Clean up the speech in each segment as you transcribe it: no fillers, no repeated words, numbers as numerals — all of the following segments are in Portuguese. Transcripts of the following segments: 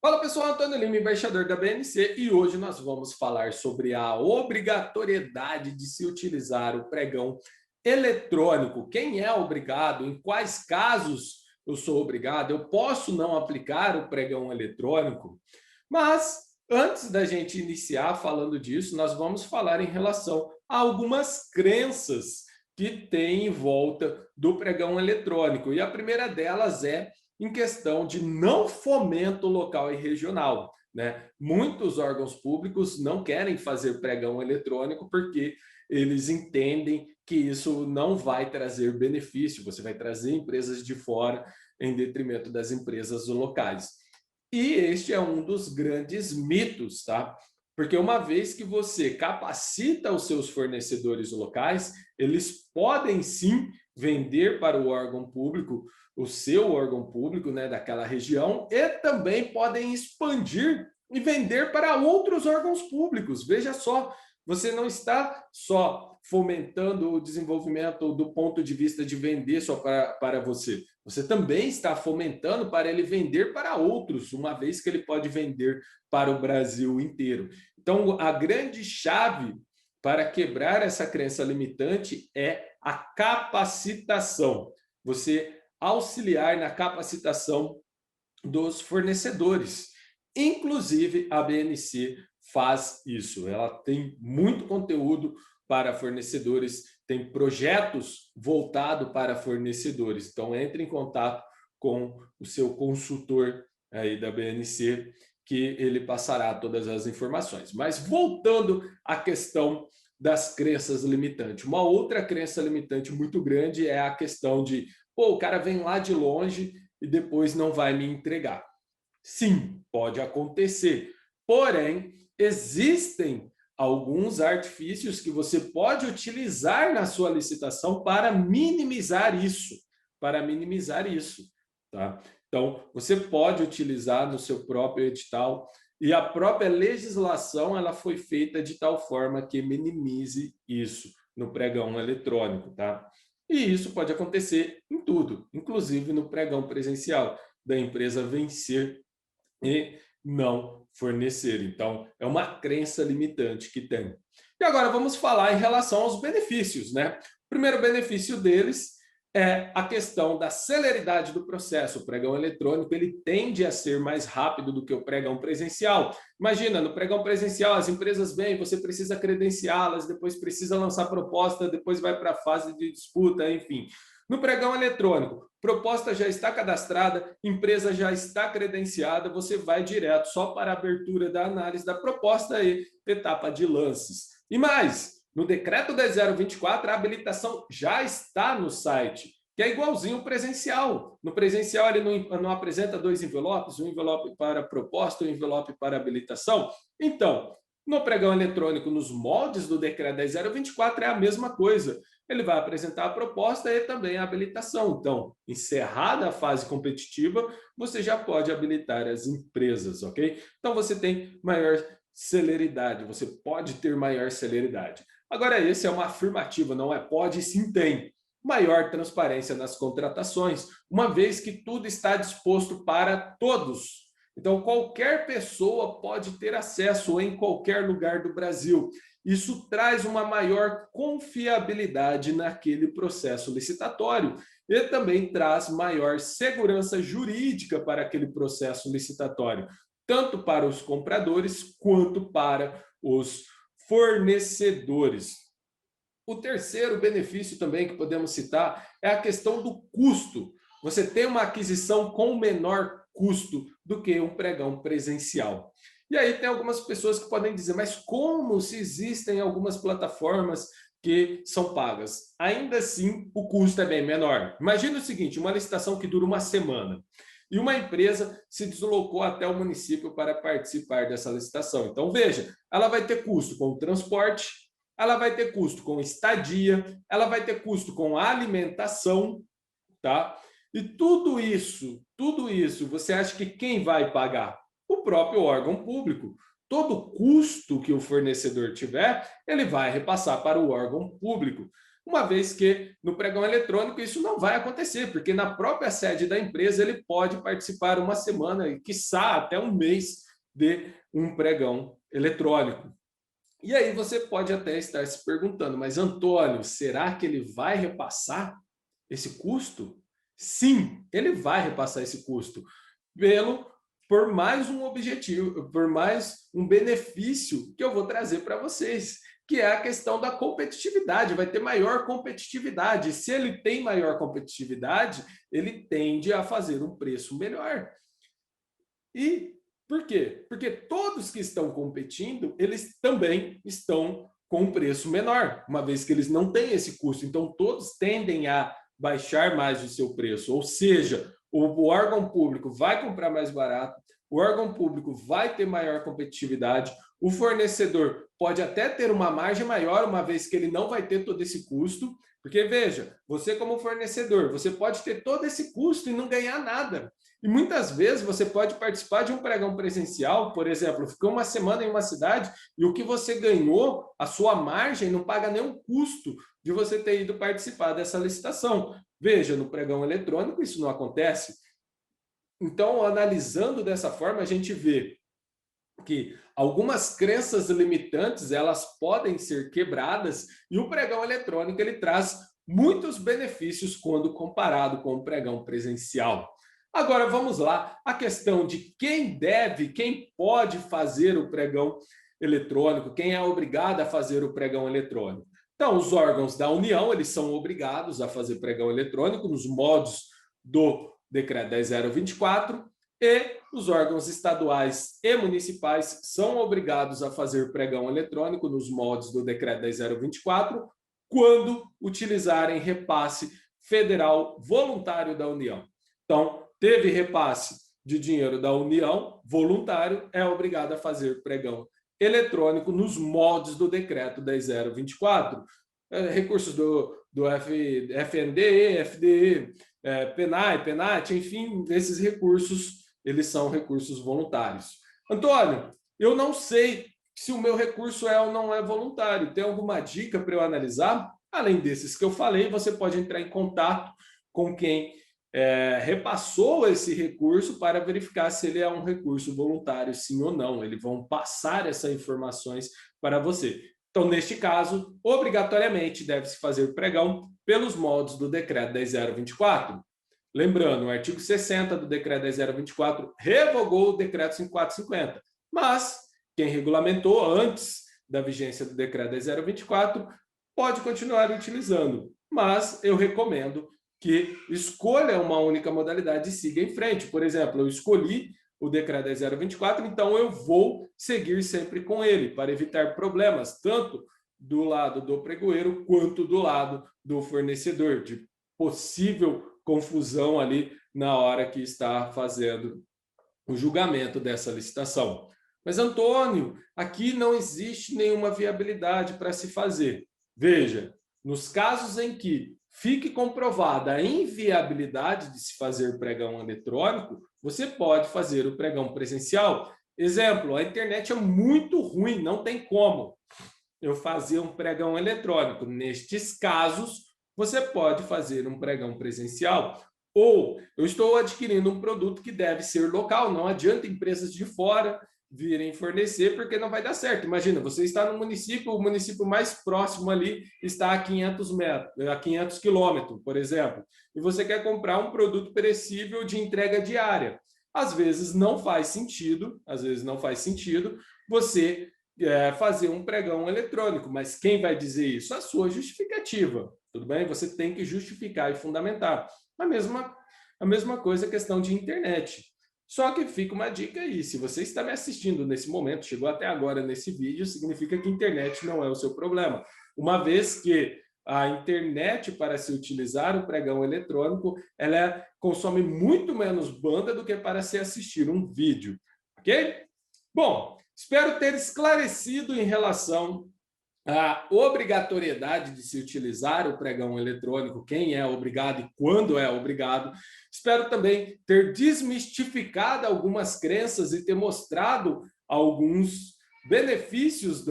Fala pessoal, Antônio Lima, embaixador da BNC, e hoje nós vamos falar sobre a obrigatoriedade de se utilizar o pregão eletrônico. Quem é obrigado? Em quais casos eu sou obrigado? Eu posso não aplicar o pregão eletrônico? Mas antes da gente iniciar falando disso, nós vamos falar em relação a algumas crenças que tem em volta do pregão eletrônico. E a primeira delas é em questão de não fomento local e regional, né? Muitos órgãos públicos não querem fazer pregão eletrônico porque eles entendem que isso não vai trazer benefício, você vai trazer empresas de fora em detrimento das empresas locais. E este é um dos grandes mitos, tá? Porque uma vez que você capacita os seus fornecedores locais, eles podem sim vender para o órgão público, o seu órgão público, né, daquela região, e também podem expandir e vender para outros órgãos públicos. Veja só, você não está só fomentando o desenvolvimento do ponto de vista de vender só para você. Você também está fomentando para ele vender para outros, uma vez que ele pode vender para o Brasil inteiro. Então, a grande chave para quebrar essa crença limitante é a capacitação. Você auxiliar na capacitação dos fornecedores. Inclusive, a BNC faz isso. Ela tem muito conteúdo para fornecedores, tem projetos voltados para fornecedores. Então, entre em contato com o seu consultor aí da BNC, que ele passará todas as informações. Mas voltando à questão das crenças limitantes. Uma outra crença limitante muito grande é a questão de, pô, o cara vem lá de longe e depois não vai me entregar. Sim, pode acontecer. Porém, existem alguns artifícios que você pode utilizar na sua licitação para minimizar isso, tá? Então, você pode utilizar no seu próprio edital e a própria legislação ela foi feita de tal forma que minimize isso no pregão eletrônico, tá? E isso pode acontecer em tudo, inclusive no pregão presencial, da empresa vencer e não fornecer. Então, é uma crença limitante que tem. E agora vamos falar em relação aos benefícios, né? O primeiro benefício deles é a questão da celeridade do processo. O pregão eletrônico ele tende a ser mais rápido do que o pregão presencial. Imagina, no pregão presencial as empresas vêm, você precisa credenciá-las, depois precisa lançar proposta, depois vai para a fase de disputa, enfim. No pregão eletrônico, proposta já está cadastrada, empresa já está credenciada, você vai direto só para a abertura da análise da proposta e etapa de lances. E mais, no decreto 10.024, a habilitação já está no site, que é igualzinho ao presencial. No presencial, ele não apresenta dois envelopes, um envelope para proposta e um envelope para habilitação. Então, no pregão eletrônico, nos moldes do decreto 10.024, é a mesma coisa. Ele vai apresentar a proposta e também a habilitação. Então, encerrada a fase competitiva, você já pode habilitar as empresas, ok? Então, você tem maior celeridade, você pode ter maior celeridade. Agora, esse é uma afirmativa, não é pode, sim tem. Maior transparência nas contratações, uma vez que tudo está disposto para todos. Então, qualquer pessoa pode ter acesso em qualquer lugar do Brasil. Isso traz uma maior confiabilidade naquele processo licitatório e também traz maior segurança jurídica para aquele processo licitatório, tanto para os compradores quanto para os fornecedores. O terceiro benefício também que podemos citar é a questão do custo. Você tem uma aquisição com menor custo do que um pregão presencial. E aí tem algumas pessoas que podem dizer, mas como se existem algumas plataformas que são pagas? Ainda assim, o custo é bem menor. Imagina o seguinte, uma licitação que dura uma semana e uma empresa se deslocou até o município para participar dessa licitação. Então, veja, ela vai ter custo com o transporte, ela vai ter custo com estadia, ela vai ter custo com alimentação, tá? E tudo isso, você acha que quem vai pagar? O próprio órgão público, todo custo que o fornecedor tiver, ele vai repassar para o órgão público. Uma vez que no pregão eletrônico isso não vai acontecer, porque na própria sede da empresa ele pode participar uma semana e, quiçá, até um mês de um pregão eletrônico. E aí você pode até estar se perguntando, mas Antônio, será que ele vai repassar esse custo? Sim, ele vai repassar esse custo por mais um objetivo, por mais um benefício que eu vou trazer para vocês, que é a questão da competitividade. Vai ter maior competitividade. Se ele tem maior competitividade, ele tende a fazer um preço melhor. E por quê? Porque todos que estão competindo, eles também estão com um preço menor, uma vez que eles não têm esse custo. Então, todos tendem a baixar mais o seu preço. Ou seja, o órgão público vai comprar mais barato, o órgão público vai ter maior competitividade, o fornecedor pode até ter uma margem maior, uma vez que ele não vai ter todo esse custo. Porque, veja, você como fornecedor, você pode ter todo esse custo e não ganhar nada. E muitas vezes você pode participar de um pregão presencial, por exemplo, ficou uma semana em uma cidade e o que você ganhou, a sua margem, não paga nenhum custo de você ter ido participar dessa licitação. Veja, no pregão eletrônico isso não acontece. Então, analisando dessa forma, a gente vê que algumas crenças limitantes elas podem ser quebradas e o pregão eletrônico ele traz muitos benefícios quando comparado com o pregão presencial. Agora vamos lá, a questão de quem deve, quem pode fazer o pregão eletrônico, quem é obrigado a fazer o pregão eletrônico. Então, os órgãos da União, eles são obrigados a fazer pregão eletrônico nos modos do Decreto 10.024 e os órgãos estaduais e municipais são obrigados a fazer pregão eletrônico nos modos do Decreto 10.024 quando utilizarem repasse federal voluntário da União. Então, teve repasse de dinheiro da União, voluntário, é obrigado a fazer pregão eletrônico nos moldes do decreto 10.024. Recursos do FNDE, FDE, PENAI, PENAT, enfim, esses recursos, eles são recursos voluntários. Antônio, eu não sei se o meu recurso é ou não é voluntário. Tem alguma dica para eu analisar? Além desses que eu falei, você pode entrar em contato com quem repassou esse recurso para verificar se ele é um recurso voluntário, sim ou não. Eles vão passar essas informações para você. Então, neste caso, obrigatoriamente deve-se fazer o pregão pelos moldes do Decreto 10.024. Lembrando, o artigo 60 do Decreto 10.024 revogou o Decreto 5450, mas quem regulamentou antes da vigência do Decreto 10.024 pode continuar utilizando, mas eu recomendo que escolha uma única modalidade e siga em frente. Por exemplo, eu escolhi o Decreto 10.024, então eu vou seguir sempre com ele, para evitar problemas, tanto do lado do pregoeiro quanto do lado do fornecedor, de possível confusão ali na hora que está fazendo o julgamento dessa licitação. Mas, Antônio, aqui não existe nenhuma viabilidade para se fazer. Veja, nos casos em que fique comprovada a inviabilidade de se fazer pregão eletrônico, você pode fazer o pregão presencial. Exemplo, a internet é muito ruim, não tem como eu fazer um pregão eletrônico. Nestes casos, você pode fazer um pregão presencial. Ou eu estou adquirindo um produto que deve ser local, não adianta empresas de fora virem fornecer, porque não vai dar certo. Imagina, você está no município, o município mais próximo ali está a 500 quilômetros, por exemplo, e você quer comprar um produto perecível de entrega diária. Às vezes não faz sentido você fazer um pregão eletrônico, mas quem vai dizer isso? A sua justificativa, tudo bem? Você tem que justificar e fundamentar. A mesma coisa a questão de internet. Só que fica uma dica aí, se você está me assistindo nesse momento, chegou até agora nesse vídeo, significa que a internet não é o seu problema. Uma vez que a internet, para se utilizar o pregão eletrônico, ela consome muito menos banda do que para se assistir um vídeo, ok? Bom, espero ter esclarecido em relação à obrigatoriedade de se utilizar o pregão eletrônico, quem é obrigado e quando é obrigado. Espero também ter desmistificado algumas crenças e ter mostrado alguns benefícios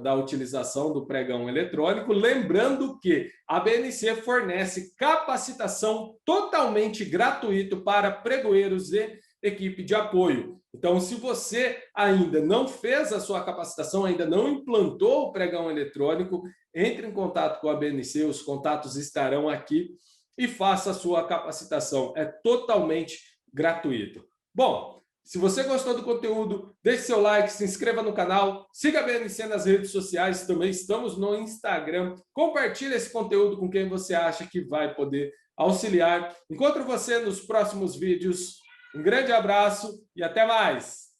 da utilização do pregão eletrônico, lembrando que a BNC fornece capacitação totalmente gratuita para pregoeiros e equipe de apoio. Então, se você ainda não fez a sua capacitação, ainda não implantou o pregão eletrônico, entre em contato com a BNC, os contatos estarão aqui e faça a sua capacitação. É totalmente gratuito. Bom, se você gostou do conteúdo, deixe seu like, se inscreva no canal, siga a BNC nas redes sociais, também estamos no Instagram. Compartilhe esse conteúdo com quem você acha que vai poder auxiliar. Encontro você nos próximos vídeos. Um grande abraço e até mais!